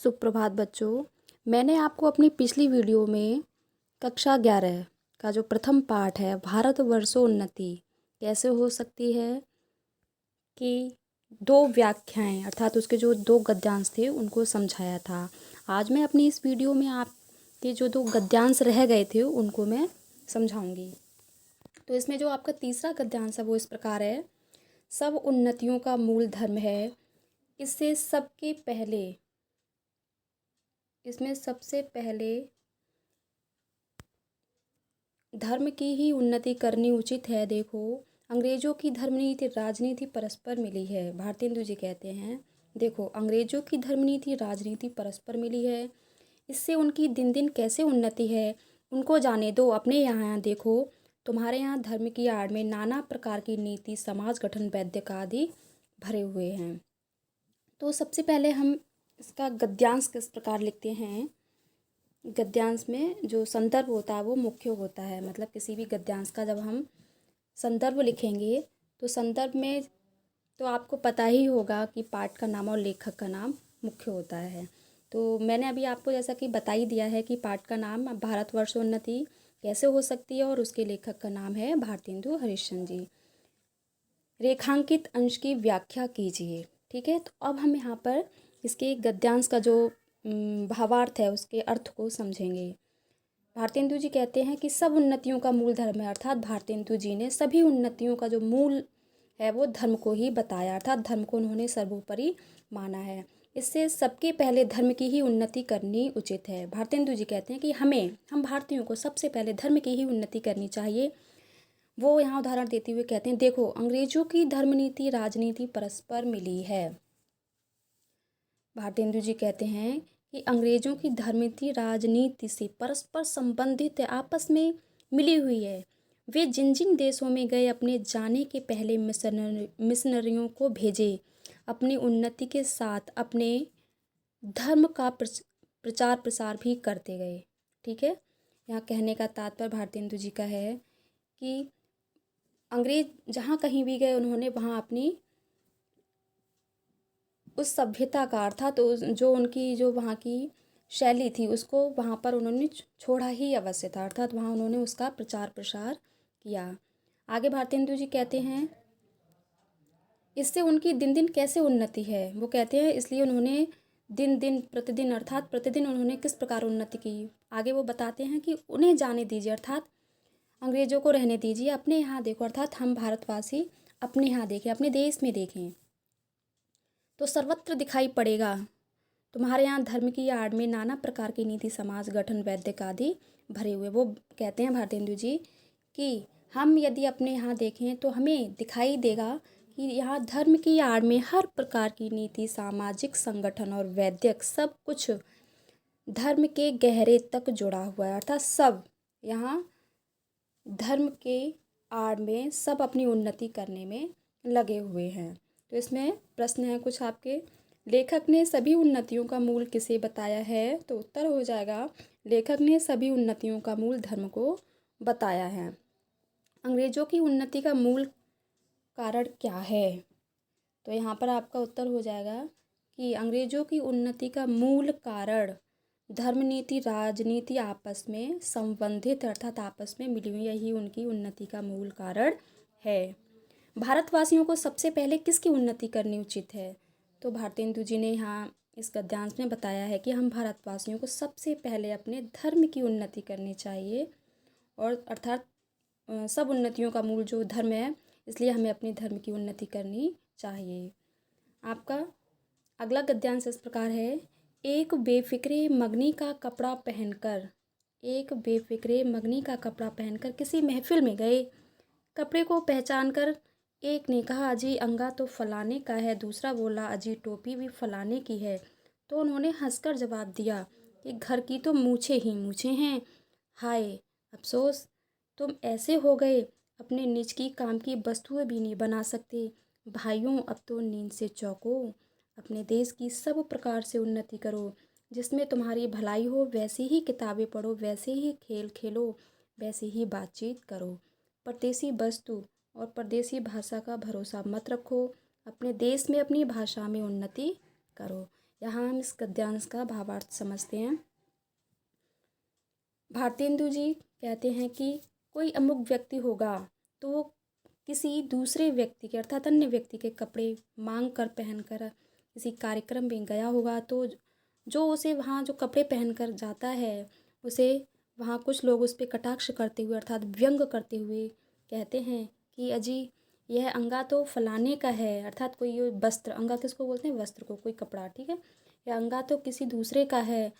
सुप्रभात बच्चों। मैंने आपको अपनी पिछली वीडियो में कक्षा 11 का जो प्रथम पाठ है भारतवर्षोन्नति कैसे हो सकती है कि दो व्याख्याएं अर्थात उसके जो दो गद्यांश थे उनको समझाया था। आज मैं अपनी इस वीडियो में आपके जो दो गद्यांश रह गए थे उनको मैं समझाऊंगी। तो इसमें जो आपका तीसरा गद्यांश है वो इस प्रकार है। सब उन्नतियों का मूल धर्म है। इसमें सबसे पहले धर्म की ही उन्नति करनी उचित है। देखो, अंग्रेजों की धर्मनीति राजनीति परस्पर मिली है। भारतेंदु जी कहते हैं, देखो अंग्रेजों की धर्मनीति राजनीति परस्पर मिली है, इससे उनकी दिन दिन कैसे उन्नति है उनको जाने दो। अपने यहाँ देखो, तुम्हारे यहाँ धर्म की आड़ में नाना प्रकार की नीति, समाज गठन, वैदिक आदि भरे हुए हैं। तो सबसे पहले हम इसका गद्यांश किस प्रकार लिखते हैं। गद्यांश में जो संदर्भ होता है वो मुख्य होता है। मतलब किसी भी गद्यांश का जब हम संदर्भ लिखेंगे तो संदर्भ में तो आपको पता ही होगा कि पाठ का नाम और लेखक का नाम मुख्य होता है। तो मैंने अभी आपको जैसा कि बता ही दिया है कि पाठ का नाम भारतवर्षोन्नति कैसे हो सकती है और उसके लेखक का नाम है भारतेंदु हरिश्चंद्र जी। रेखांकित अंश की व्याख्या कीजिए। ठीक है, तो अब हम यहाँ पर इसके गद्यांश का जो भावार्थ है उसके अर्थ को समझेंगे। भारतेंदु जी कहते हैं कि सब उन्नतियों का मूल धर्म है, अर्थात भारतेंदु जी ने सभी उन्नतियों का जो मूल है वो धर्म को ही बताया, अर्थात धर्म को उन्होंने सर्वोपरि माना है। इससे सबके पहले धर्म की ही उन्नति करनी उचित है। भारतेंदु जी कहते हैं कि हम भारतीयों को सबसे पहले धर्म की ही उन्नति करनी चाहिए। वो यहाँ उदाहरण देते हुए कहते हैं, देखो अंग्रेजों की धर्मनीति राजनीति परस्पर मिली है। भारतेंदु जी कहते हैं कि अंग्रेजों की धर्मनीति राजनीति से परस्पर संबंधित है, आपस में मिली हुई है। वे जिन जिन देशों में गए अपने जाने के पहले मिशनरियों को भेजे, अपनी उन्नति के साथ अपने धर्म का प्रचार प्रसार भी करते गए। ठीक है, यहाँ कहने का तात्पर्य भारतेंदु जी का है कि अंग्रेज जहाँ कहीं भी गए उन्होंने वहाँ अपनी उस सभ्यता का अर्थात जो उनकी जो वहाँ की शैली थी उसको वहाँ पर उन्होंने छोड़ा ही अवश्य था, अर्थात वहाँ उन्होंने उसका प्रचार प्रसार किया। आगे भारतेंदु जी कहते हैं इससे उनकी दिन दिन कैसे उन्नति है। वो कहते हैं इसलिए उन्होंने दिन दिन प्रतिदिन अर्थात प्रतिदिन उन्होंने किस प्रकार उन्नति की। आगे वो बताते हैं कि उन्हें जाने दीजिए, अर्थात अंग्रेजों को रहने दीजिए, अपने यहाँ देखो, अर्थात हम भारतवासी अपने यहाँ देखें, अपने देश में देखें तो सर्वत्र दिखाई पड़ेगा तुम्हारे यहाँ धर्म की आड़ में नाना प्रकार की नीति, समाज गठन, वैदिक आदि भरे हुए। वो कहते हैं भारतेंदु जी कि हम यदि अपने यहाँ देखें तो हमें दिखाई देगा कि यहाँ धर्म की आड़ में हर प्रकार की नीति, सामाजिक संगठन और वैदिक सब कुछ धर्म के गहरे तक जुड़ा हुआ है, अर्थात सब यहाँ धर्म के आड़ में सब अपनी उन्नति करने में लगे हुए हैं। तो इसमें प्रश्न है कुछ आपके, लेखक ने सभी उन्नतियों का मूल किसे बताया है। तो उत्तर हो जाएगा लेखक ने सभी उन्नतियों का मूल धर्म को बताया है। अंग्रेजों की उन्नति का मूल कारण क्या है। तो यहाँ पर आपका उत्तर हो जाएगा कि अंग्रेजों की उन्नति का मूल कारण धर्मनीति राजनीति आपस में संबंधित अर्थात आपस में मिली हुई, यही उनकी उन्नति का मूल कारण है। भारतवासियों को सबसे पहले किसकी उन्नति करनी उचित है। तो भारतेंदु जी ने यहाँ इस गद्यांश में बताया है कि हम भारतवासियों को सबसे पहले अपने धर्म की उन्नति करनी चाहिए, और अर्थात सब उन्नतियों का मूल जो धर्म है, इसलिए हमें अपने धर्म की उन्नति करनी चाहिए। आपका अगला गद्यांश इस प्रकार है, एक बेफिक्रे मगनी का कपड़ा पहनकर किसी महफिल में गए। कपड़े को पहचानकर एक ने कहा अजी अंगा तो फलाने का है, दूसरा बोला अजी टोपी भी फलाने की है। तो उन्होंने हंसकर जवाब दिया कि घर की तो मूछें ही मूछें हैं, हाय अफसोस तुम ऐसे हो गए अपने निज की काम की वस्तुएं भी नहीं बना सकते। भाइयों अब तो नींद से चौंको, अपने देश की सब प्रकार से उन्नति करो, जिसमें तुम्हारी भलाई हो वैसी ही किताबें पढ़ो, वैसे ही खेल खेलो, वैसे ही बातचीत करो। परदेसी वस्तु और परदेसी भाषा का भरोसा मत रखो, अपने देश में अपनी भाषा में उन्नति करो। यहाँ हम इस गद्यांश का भावार्थ समझते हैं। भारतेंदु जी कहते हैं कि कोई अमुक व्यक्ति होगा तो वो किसी दूसरे व्यक्ति के अर्थात अन्य व्यक्ति के कपड़े मांग कर पहनकर किसी कार्यक्रम में गया होगा, तो जो उसे वहाँ जो कपड़े पहनकर जाता है उसे वहाँ कुछ लोग उस पर कटाक्ष करते हुए अर्थात व्यंग करते हुए कहते हैं कि अजी यह अंगा तो फलाने का है, अर्थात कोई ये वस्त्र, अंगा किसको बोलते हैं, वस्त्र को, कोई कपड़ा, ठीक है, यह अंगा तो किसी दूसरे का है।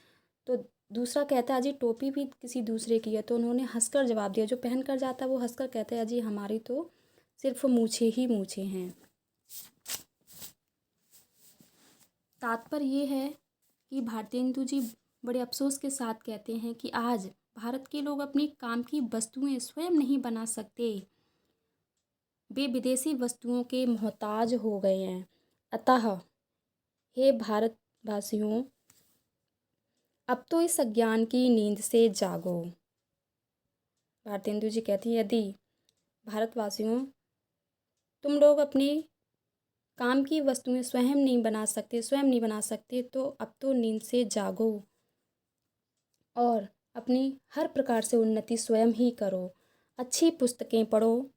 तो दूसरा कहता है अजी टोपी भी किसी दूसरे की है, तो उन्होंने हंसकर जवाब दिया, जो पहन कर जाता है वो हंसकर कहता है अजी हमारी तो सिर्फ मूछे ही मूछे हैं। तात्पर्य ये है कि भारतेंदु जी बड़े अफसोस के साथ कहते हैं कि आज भारत के लोग अपने काम की वस्तुएं स्वयं नहीं बना सकते, वे विदेशी वस्तुओं के मोहताज हो गए हैं। अतः हे भारतवासियों, अब तो इस अज्ञान की नींद से जागो। भारतेंदु जी कहती हैं यदि भारतवासियों तुम लोग अपने काम की वस्तुएं स्वयं नहीं बना सकते तो अब तो नींद से जागो और अपनी हर प्रकार से उन्नति स्वयं ही करो। अच्छी पुस्तकें पढ़ो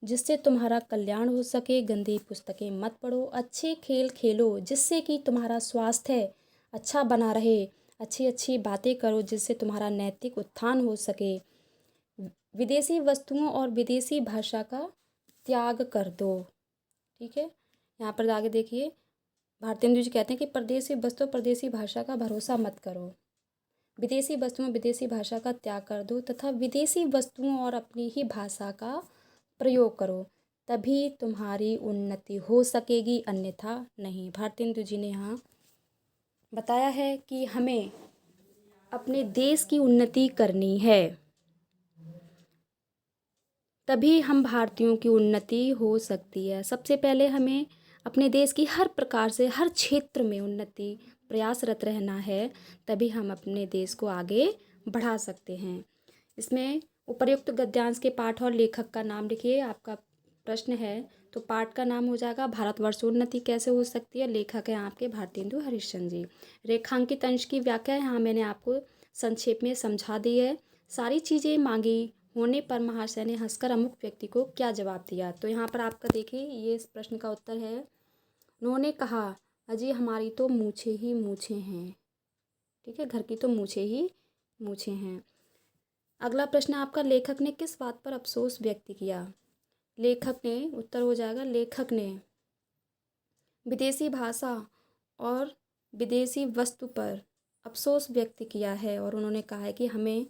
जिससे तुम्हारा कल्याण हो सके, गंदी पुस्तकें मत पढ़ो। अच्छे खेल खेलो जिससे कि तुम्हारा स्वास्थ्य अच्छा बना रहे। अच्छी अच्छी बातें करो जिससे तुम्हारा नैतिक उत्थान हो सके। विदेशी वस्तुओं और विदेशी भाषा का त्याग कर दो। ठीक है, यहाँ पर आगे देखिए, भारतेंदु जी कहते हैं कि परदेशी वस्तु परदेशी भाषा का भरोसा मत करो, विदेशी वस्तुओं विदेशी भाषा का त्याग कर दो तथा विदेशी वस्तुओं और अपनी ही भाषा का प्रयोग करो, तभी तुम्हारी उन्नति हो सकेगी, अन्यथा नहीं। भारतेंदु जी ने यहाँ बताया है कि हमें अपने देश की उन्नति करनी है, तभी हम भारतीयों की उन्नति हो सकती है। सबसे पहले हमें अपने देश की हर प्रकार से हर क्षेत्र में उन्नति प्रयासरत रहना है, तभी हम अपने देश को आगे बढ़ा सकते हैं। इसमें उपर्युक्त गद्यांश के पाठ और लेखक का नाम लिखिए। आपका प्रश्न है तो पाठ का नाम हो जाएगा भारतवर्ष उन्नति कैसे हो सकती है, लेखक हैं आपके भारतेंदु हरिश्चंद्र जी। रेखांकित अंश की व्याख्या यहाँ मैंने आपको संक्षेप में समझा दी है। सारी चीज़ें मांगी होने पर महाशय ने हंसकर अमुक व्यक्ति को क्या जवाब दिया, तो यहाँ पर आपका देखिए ये इस प्रश्न का उत्तर है। उन्होंने कहा अजी हमारी तो मूछे ही मूछे हैं। ठीक है, घर की तो मूछे ही मूछे हैं। अगला प्रश्न आपका, लेखक ने किस बात पर अफसोस व्यक्त किया। लेखक ने, उत्तर हो जाएगा लेखक ने विदेशी भाषा और विदेशी वस्तु पर अफसोस व्यक्त किया है और उन्होंने कहा है कि हमें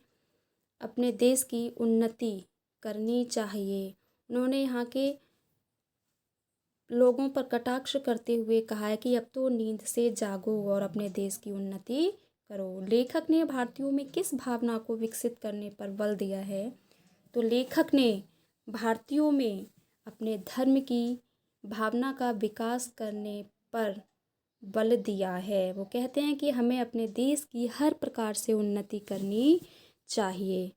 अपने देश की उन्नति करनी चाहिए। उन्होंने यहाँ के लोगों पर कटाक्ष करते हुए कहा है कि अब तो नींद से जागो और अपने देश की उन्नति करो। लेखक ने भारतीयों में किस भावना को विकसित करने पर बल दिया है, तो लेखक ने भारतीयों में अपने धर्म की भावना का विकास करने पर बल दिया है। वो कहते हैं कि हमें अपने देश की हर प्रकार से उन्नति करनी चाहिए।